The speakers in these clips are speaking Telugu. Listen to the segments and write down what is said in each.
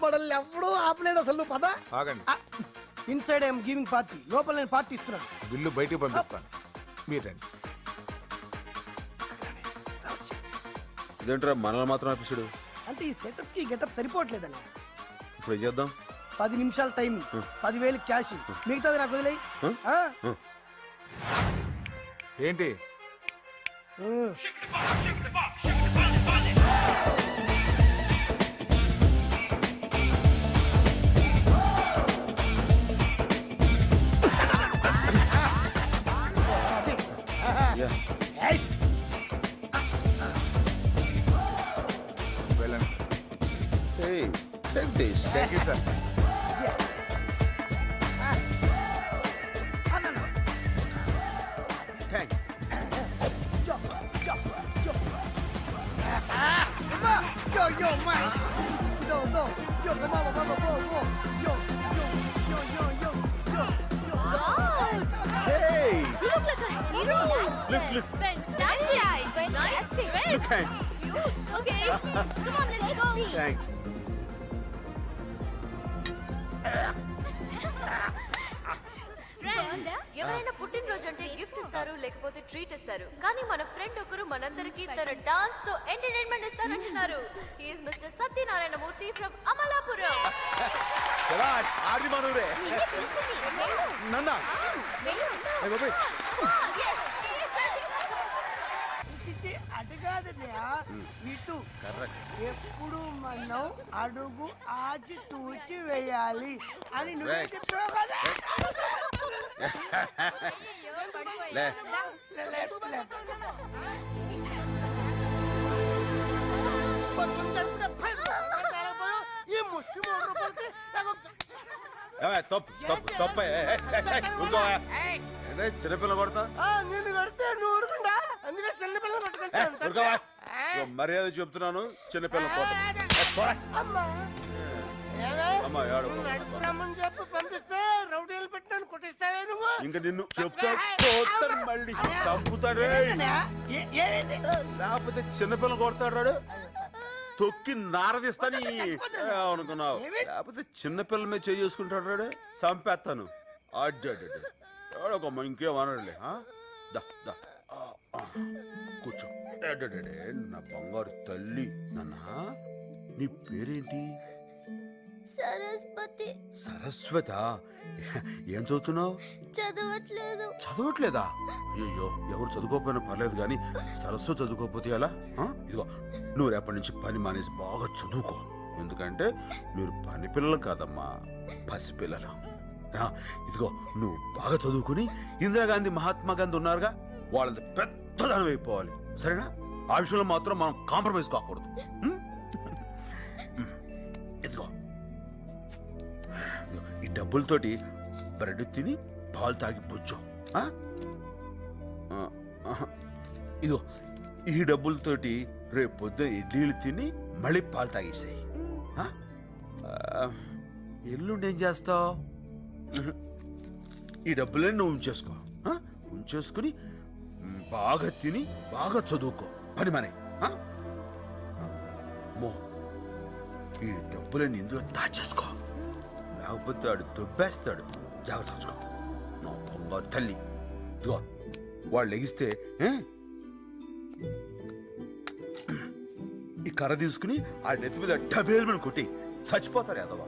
మనల్ని ఎవడూ ఆపలేడు అసలు. నువ్వు పద. ఆగండి. ఇన్సైడ్ ఐఎమ్ గివింగ్ పార్టీ, లోపల నేను పార్టీ ఇస్తున్నాను. బిల్లు బయటికి పంపిస్తాను, మీరు రండి. ఇదేంట్రా మనల్ని మాత్రం ఆపిస్తాడు? అంటే ఈ సెటప్ కి గెటప్ సరిపోవట్లేదన్న. ఇప్పుడు ఏం చేద్దాం? 10 నిమిషాల టైం, 10,000 క్యాష్, మిగతాది నాకు వదిలేయి. ఏంటి వెళ్ళండి. Hey, take this. Thank you sir. Thanks. Yo, man. Yo, come on, go. Yo. God! Hey, You look like a hero. look. Fantastic. Nice dress. Thanks. Cute. Okay. Come on, let's go. Thanks. Friends, ఎవరైనా పుట్టినరోజు అంటే గిఫ్ట్ ఇస్తారు, లేకపోతే ట్రీట్ ఇస్తారు. కానీ మన ఫ్రెండ్ ఒకరు మనందరికి తన డాన్స్ తో ఎంటర్టైన్మెంట్ ఇస్తారంటున్నారు. He is mister Satyanarayana Murthy from Amalapuram. ఆది మనూరే నన్న అటు కాదన్నయ్య, ఇటు. ఎప్పుడు మనం అడుగు ఆచి తూచి వేయాలి అని నువ్వే చెప్పావు కదా. లే ఈ ముష్టి 3 రూపాయలకి తప్ప చిన్నపిల్ల కొడతా నిన్ను కడితే నువ్వు ఊరుకుంటా. అందుకే చిన్నపిల్లలు కొట్టుకుంటా. మర్యాద చెప్తున్నాను, చిన్నపిల్ల కొట్ట. అమ్మా రమ్మని చెప్పి పంపిస్తే రౌడీలు పెట్టినాను కొట్టిస్తావే నువ్వు. ఇంకా నిన్ను చెప్తా మళ్ళీ చంపుతారే. లేకపోతే చిన్నపిల్ల కొడతాడు, తొక్కి నారదీస్తాని అనుకున్నావు. లేకపోతే చిన్నపిల్ల మీద చేసుకుంటాడు రాడు, చంపేస్తాను. అడ్డాడు ఇంకేమనడులే. కూర్చో. నా బంగారు తల్లి. నాన్న నీ పేరేంటి? సరస్వతి. సరస్వత. ఏం చదువుతున్నావు? చదవట్లేదా? అయ్యో, ఎవరు చదువుకోకపోయినా పర్లేదు కానీ సరస్వతి చదువుకోకపోతే ఎలా? ఇదిగో నువ్వు రేపటి నుంచి పని మానేసి బాగా చదువుకో. ఎందుకంటే మీరు పని పిల్లలు కాదమ్మా, పసిపిల్లలు. ఇదిగో నువ్వు బాగా చదువుకుని ఇందిరాగాంధీ, మహాత్మా గాంధీ ఉన్నారుగా, వాళ్ళంత పెద్దదానం అయిపోవాలి. సరేనా? ఆ విషయంలో మాత్రం మనం కాంప్రమైజ్ కాకూడదు. ఇదిగో ఈ డబ్బులతోటి బ్రెడ్ తిని పాలు తాగి బుజ్జో. ఇదిగో ఈ డబ్బులతోటి రేపు పొద్దున ఇడ్లీలు తిని మళ్ళీ పాలు తాగేసాయి. ఎల్లుండి ఏం చేస్తావు? ఈ డబ్బులని నువ్వు ఉంచేసుకుని బాగా తిని బాగా చదువుకో. పని మనే. ఈ డబ్బులని ఇందులో దాచేసుకో, లేకపోతే ఆడు దొబ్బేస్తాడు. జాగ్రత్త దాచుకో. నా బంగారు తల్లి. ఇదిగో వాళ్ళు లెగిస్తే ఈ కర్ర తీసుకుని ఆ నెత్తి మీద డబేల్మని కొట్టి చచ్చిపోతాడు యాదవా.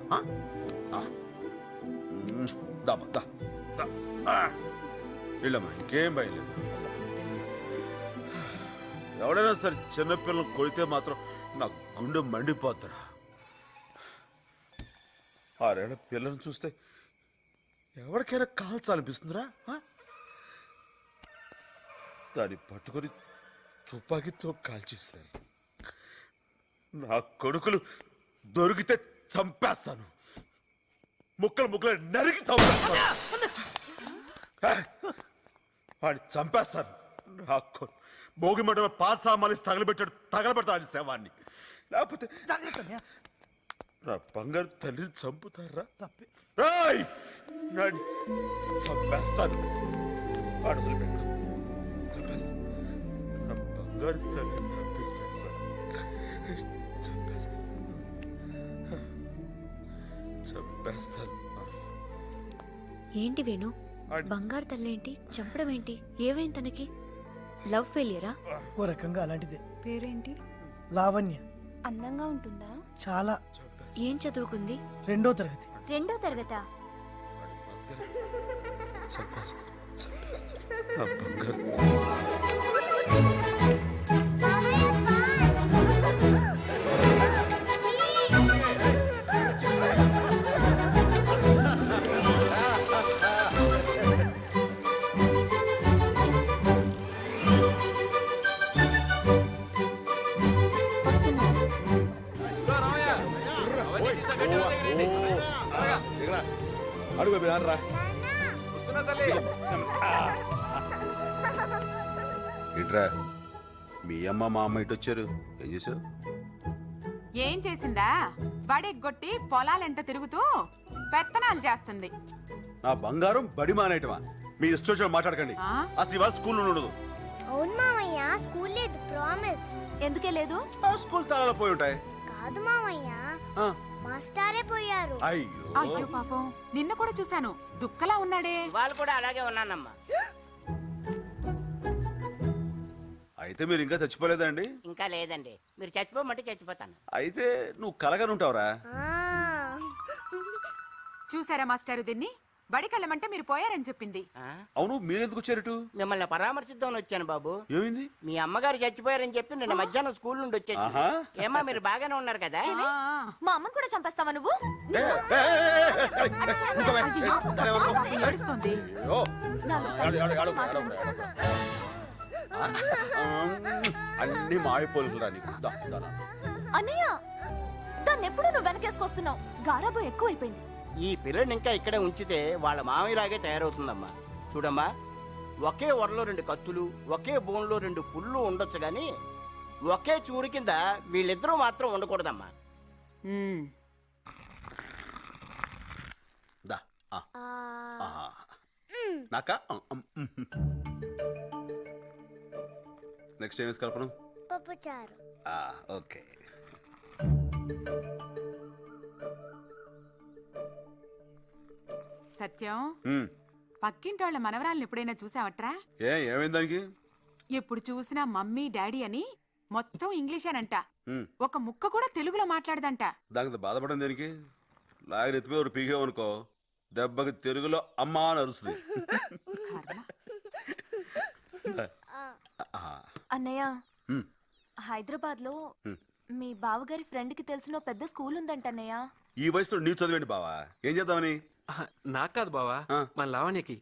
వెళ్ళమ్మా, ఇంకేం భయలేదు. ఎవడైనా సరే చిన్నపిల్లలు కొడితే మాత్రం నా గుండె మండిపోతాడా. 6 ఏళ్ల పిల్లల్ని చూస్తే ఎవరికైనా కాల్చాలనిపిస్తుందిరా. దాన్ని పట్టుకొని తుపాకీతో కాల్చేశారు. నా కొడుకులు దొరికితే చంపేస్తాను, ముక్కలు నరికి చంపేస్తాను. వాడిని చంపేస్తాను. నా భోగి మంటలో పాసామాలిసి తగలబెడతాడు శవాన్ని. లేకపోతే నా బంగారు తల్లిని చంపుతారా? చంపేస్తాను. అడుగులు పెట్టు, చంపేస్తాను. నా బంగారు తల్లిని చంపేస్తాను. చంపేస్తాను. ఏంటి వేణు బంగారు తల్లేంటి చంపడం ఏంటి ఏవైంది తనకి లవ్ ఫెయిలియరా ఓ రకంగా అలాంటిదే. పేరేంటి? లావణ్య అందంగా ఉంటుందా? చాలా. ఏం చదువుకుంది 2వ తరగతి. 2వ తరగతా చంపేస్తాను. నా బంగారు. అడుగు రా. ఏంట్రా మీ అమ్మ మా అమ్మ ఇటు వచ్చారు, ఏం చేసావు? ఏం చేసిందా? బడెగ్గొట్టి పొలాలెంట తిరుగుతూ పెత్తనాలు చేస్తుంది. నా బంగారం బడి మానేయటమా? మీ ఇష్టం మాట్లాడకండి. ఆ? అసలు ఇవాళ స్కూల్ ఉండదు. అవును మామయ్య, స్కూల్ లేదు, ప్రామిస్. ఎందుకే లేదు? ఆ స్కూల్ తాళాలు పోయి ఉంటాయి. కాదు మామయ్య, ఆ, మాస్టారే పోయారు. అయ్యో అయ్యో పాపం, నిన్న కూడా చూశాను, దుక్కలా ఉన్నాడే. వాళ్ళు కూడా అలాగే ఉన్నానమ్మా. అయితే మీరు ఇంకా చచ్చిపోలేదండి? ఇంకా లేదండి, మీరు చచ్చిపోమంటే చచ్చిపోతాను. అయితే నువ్వు కలగానే ఉంటావురా. ఆ, చూసారా మాస్టారు దీన్ని? బడికెళ్ళమంటే మీరు పోయారని చెప్పింది. ఆ? అవును, మీరెందుకు వచ్చారట? మిమ్మల్ని పరామర్శిద్దామని వచ్చాను బాబు. ఏమైంది? మీ అమ్మగారు చచ్చిపోయారని చెప్పి నిన్న మధ్యాహ్నం స్కూల్ నుండి వచ్చేసి. ఆహా. ఏమ్మా మీరు బాగానే ఉన్నారు కదా? ఆ, మా అమ్మని కూడా చంపేస్తావా నువ్వు? ఏ, ఏ, ఏ, ఏ, ఏ, కూర్చోవే. అయ్యో, అరే, ఎవరు? ఏడుస్తోంది. అయ్యో. ఆడు, ఆడు, ఆడు, ఆడు, ఆడు. అన్ని మాయపోలుకురా నీకు. దా, దా, దా. అన్నయ్య, దాన్ని ఎప్పుడు నువ్వు వెనకేసుకొస్తున్నావు? గారాబం ఎక్కువైపోయింది. ఈ పిల్లని ఇంకా ఇక్కడే ఉంచితే వాళ్ళ మామయ్యలాగే తయారవుతుందమ్మా. చూడమ్మా, ఒకే వరలో 2 కత్తులు, ఒకే బోన్లో 2 పుళ్ళు ఉండొచ్చు గాని ఒకే చూరు కింద వీళ్ళిద్దరూ మాత్రం ఉండకూడదమ్మా. ఉమ్. దా. ఆ, ఆ, ఆ. నాకా? నెక్స్ట్ ఏం వేసి కలపను? పప్పు చారు. ఓకే. సత్యం, ఉమ్. పక్కింటోళ్ళ మనవరాలను ఎప్పుడైనా చూసావట్రా? ఏమైంది దానికి? ఎప్పుడు చూసినా మమ్మీ డాడీ అని మొత్తం ఇంగ్లీషేనంట. ఉమ్. ఒక ముక్క కూడా తెలుగులో మాట్లాడదంట. దానికి బాధపడడం దేనికి? లాగరి ఎత్తిపోయి ఒకటి పీకేవనుకో, దెబ్బకి తెలుగులో అమ్మా అని అరుస్తుంది. కర్మ. ఆ, అన్నయ్య, ఉమ్. హైదరాబాద్ లో హ్మ్. మీ బావగారి ఫ్రెండ్ కి తెలిసిన ఓ పెద్ద స్కూల్ ఉందంట అన్నయ్య. ఈ వయసులో నీ చదివేంటి బావా? ఏం చేద్దామని? నాకు కాదు బావా, ఆ. మన లావణ్యకి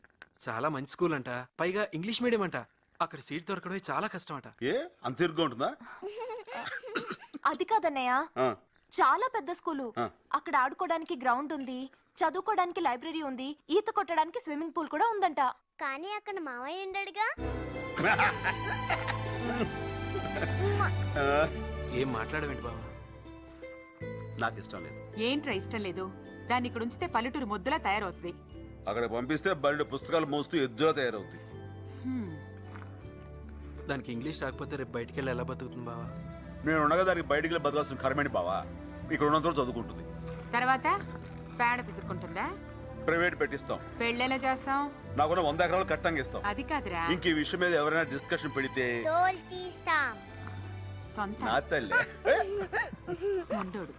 చాలా మంచి స్కూల్ అంట, పైగా ఇంగ్లీష్ మీడియం అంట. అక్కడ సీట్ దొరకడం చాలా కష్టం అంట. ఏ అంత ఇరుగ్గా ఉంటుందా? అది కాదన్నయ్య, ఆ, చాలా పెద్ద స్కూలు. ఆ. అక్కడ ఆడుకోవడానికి గ్రౌండ్ ఉంది, చదువుకోవడానికి లైబ్రరీ ఉంది, ఈత కొట్టడానికి స్విమ్మింగ్ పూల్ కూడా ఉందంట. కానీ అక్కడ మామయ్య ఉండడుగా. ఆ, ఏం మాట్లాడవేంటి బావా? నాకు ఇష్టం లేదు. ఏంట్రా ఇష్టం లేదు? దాన్ని ఇక్కడ ఉంచితే పల్లెటూరు మొద్దులా తయారవుతుంది. అక్కడ పంపిస్తే బయట పుస్తకాలు మోస్తూ ఎద్దులా తయారవుతుంది. హ్మ్. దానికి ఇంగ్లీష్ రాకపోతే రేపు బయటికి వెళ్ళి ఎలా బతుకుతుంది బావా? నేను ఉండగా దానికి బయటికి వెళ్ళి బతకాల్సిన కర్మేంటి బావా? ఇక్కడ ఉన్నంత చదువుకుంటుంది. తర్వాత పేడ పిసుక్కుంటుందా? ప్రైవేట్ పెట్టిస్తాం. పెళ్ళెలా చేస్తాం? నాకున్న 100 ఎకరాలు కట్టంగా ఇస్తాం. అది కాదురా, ఇంక ఈ విషయం మీద ఎవరైనా డిస్కషన్ పెడితే తోలు తీస్తాం. సొంత నా తల్లి. మండోడు.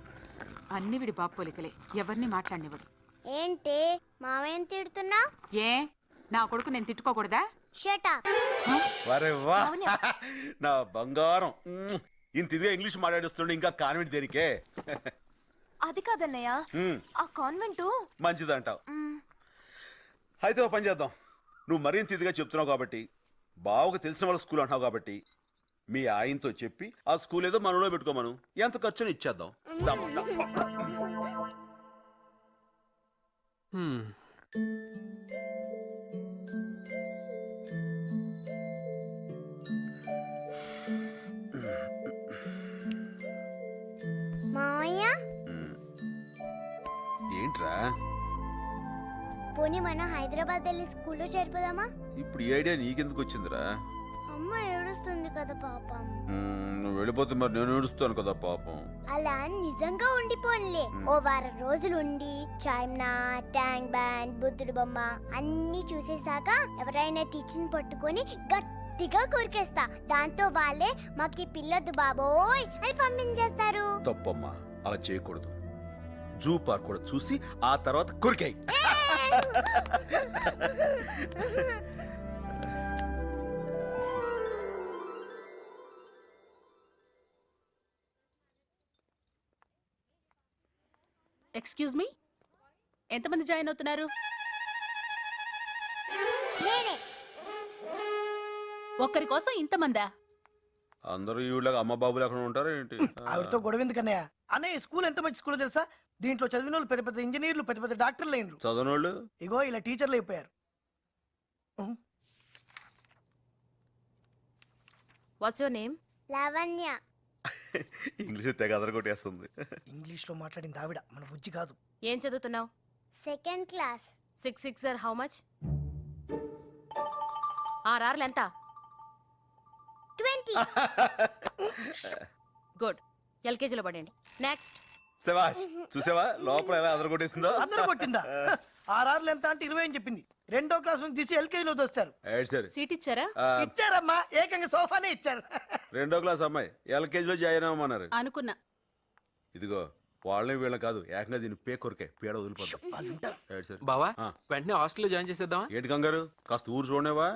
అన్ని విడి బాపోలికలే, ఎవరిని మాట్లాడినవాడు. ఏంటి మామయ్యని తిడుతున్నా? ఏ, నా కొడుకు నేను తిట్టుకోకూడదా? Shut up. వరే వా, నా బంగారం. ఇంత ఇదిగా ఇంగ్లీష్ మాట్లాడిస్తుండే ఇంకా కాన్వెంట్ దేనికే? అది కాదన్నయ్య, ఉమ్, ఆ కాన్వెంట్ మంచిదంటావు. అయితే ఓ పని చేద్దాం. నువ్వు మరింత ఇదిగా చెప్తున్నావు కాబట్టి, బావకు తెలిసిన వాళ్ళ స్కూల్ అంటున్నావు కాబట్టి, మీ ఆయనతో చెప్పి ఆ స్కూల్ ఏదో మనలో పెట్టుకోమను. ఎంత ఖర్చుని ఇచ్చేద్దాం. దమ్, దమ్. హ్మ్. మామయ్య, ఏంట్రా పోనీ మనం హైదరాబాద్ వెళ్ళి స్కూల్లో చేరిపోదామా? ఇప్పుడు ఈ ఐడియా నీకెందుకు వచ్చిందిరా? అమ్మ ఏడుస్తుంది కదా పాపం. నువ్వు వెళ్ళిపోతే మరి నేను ఏడుస్తాను కదా పాపం. అలా నిజంగా ఉండిపోన్లే. ఓ వారం రోజులు ఉండి చైనా, ట్యాంక్ బ్యాండ్, బుద్ధుడు బొమ్మ అన్ని చూసేసాక ఎవరైనా టీచర్ని పట్టుకొని గట్టిగా కొరికేస్తా. దాంతో వాళ్ళే మాకి పిల్లొద్దు బాబోయ్ అని పంపించేస్తారు. తప్పమ్మా, అలా చేయకూడదు. జూ పార్క్ కూడా చూసి ఆ తర్వాత కొరికాయి. ఎక్స్క్యూజ్ మీ, ఎంతమంది జాయిన్ అవుతున్నారు? నేనే. ఒక్కరి కోసం ఇంతమందా? అందరూ ఈవిడలాగా అమ్మ బాబులు ఎక్కడ ఉంటారు ఏంటి? ఆవిడతో గొడవ ఎందుకన్నయ్య? అన్నయ్య స్కూల్ ఎంత మంచి స్కూల్ తెలుసా? దీంట్లో చదివిన వాళ్ళు పెద్ద పెద్ద ఇంజనీర్లు, పెద్ద పెద్ద డాక్టర్లు అయినరు. చదవనోళ్ళు ఇగో ఇలా టీచర్లు అయిపోయారు. What's your name? Lavanya. English తెగ అదరగొట్టేస్తుంది. ఇంగ్లీష్ లో మాట్లాడింది ఆవిడ, మన బుజ్జి కాదు. ఏం చదువుతున్నావు? Second class. 6 6 sir how much? 6 ఎంత? 20. గుడ్, ఎల్కేజీలో పడండి. నెక్స్ట్. శభాష్, చూసావా లోపల ఎలా అదరగొట్టేసిందో? అందరూ కొట్టిందా? ఆర్ఆర్లు ఎంత అంటే 20 అని చెప్పింది. 2వ క్లాస్ నుంచి తీసి ఎల్కేజీలో దోస్తారు. సరే సీట్ ఇచ్చారా? ఇచ్చారమ్మా, ఏకంగా సోఫానే ఇచ్చారు. 2వ క్లాస్ అమ్మాయి ఎల్కేజీలో జాయిన్ అవ్వమన్నారు. అనుకున్నా. ఇదిగో వాళ్ళని వీళ్ళని కాదు, ఏకంగా దీన్ని పే కొరికే పీడ వదిలిపోతాం. వాళ్ళు ఉంటారు. సరే బావా వెంటనే హాస్టల్లో జాయిన్ చేసేద్దామా? ఏంటి కంగారు, కాస్త ఊరు చూడనేవా?